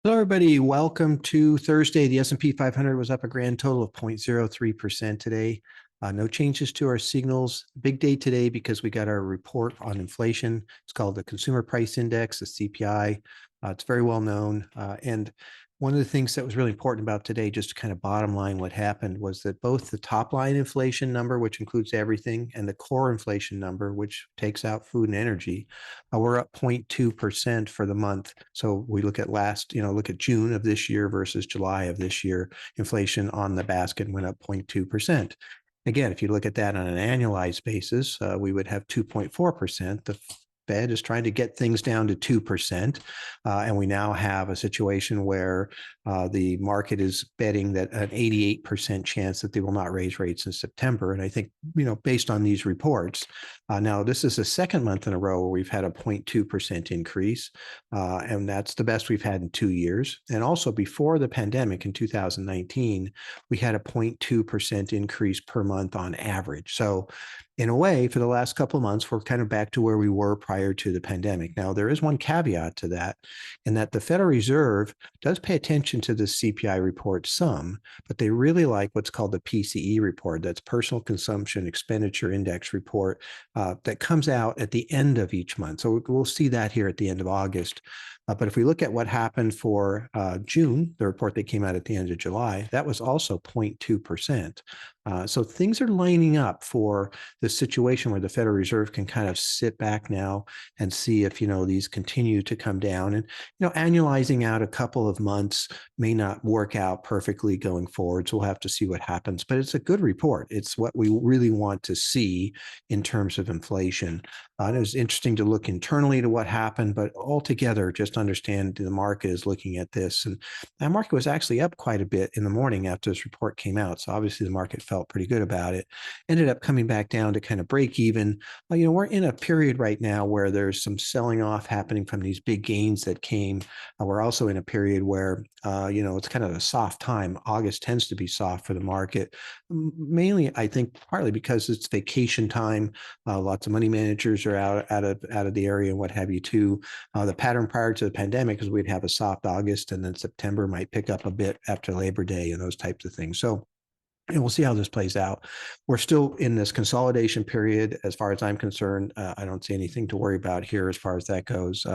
Hello, everybody. Welcome to Thursday. The S&P 500 was up a grand total of 0.03% today. No changes to our signals. Big day today because we got our report on inflation. It's called the Consumer Price Index, the CPI. It's very well known. And one of the things that was really important about today, just to kind of bottom line what happened, was that both the top line inflation number, which includes everything, and the core inflation number, which takes out food and energy, we're up 0.2% for the month. So we look at look at June of this year versus July of this year, inflation on the basket went up 0.2%. Again, if you look at that on an annualized basis, we would have 2.4%. The Fed is trying to get things down to 2%. And we now have a situation where the market is betting that an 88% chance that they will not raise rates in September. And I think, based on these reports, now this is the second month in a row where we've had a 0.2% increase. And that's the best we've had in 2 years. And also before the pandemic in 2019, we had a 0.2% increase per month on average. So in a way, for the last couple of months, we're kind of back to where we were prior to the pandemic. Now, there is one caveat to that, in that the Federal Reserve does pay attention to the CPI report some, but they really like what's called the PCE report. That's Personal Consumption Expenditure Index report that comes out at the end of each month. So we'll see that here at the end of August. But if we look at what happened for June, the report that came out at the end of July, that was also 0.2%. So things are lining up for the situation where the Federal Reserve can kind of sit back now and see if, these continue to come down. And, annualizing out a couple of months may not work out perfectly going forward. So we'll have to see what happens. But it's a good report. It's what we really want to see in terms of inflation. And it was interesting to look internally to what happened, but altogether, just understand the market is looking at this. And that market was actually up quite a bit in the morning after this report came out. So obviously the market felt pretty good about it. Ended up coming back down to kind of break even. We're in a period right now where there's some selling off happening from these big gains that came. We're also in a period where, it's kind of a soft time. August tends to be soft for the market, mainly, I think, partly because it's vacation time. Lots of money managers are out of the area and what have you too. The pattern prior to the pandemic is we'd have a soft August, and then September might pick up a bit after Labor Day and those types of things. So, and we'll see how this plays out. We're still in this consolidation period. As far as I'm concerned, I don't see anything to worry about here as far as that goes.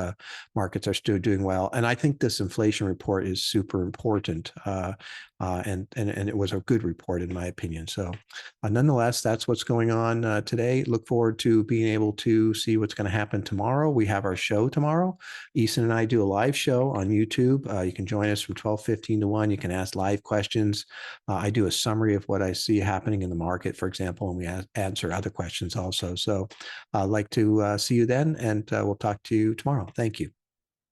Markets are still doing well. And I think this inflation report is super important. And it was a good report, in my opinion. So nonetheless, that's what's going on today. Look forward to being able to see what's going to happen tomorrow. We have our show tomorrow. Easan and I do a live show on YouTube. You can join us from 12:15 to 1. You can ask live questions. I do a summary of what I see happening in the market, for example, and we answer other questions also. So I'd like to see you then, and we'll talk to you tomorrow. Thank you.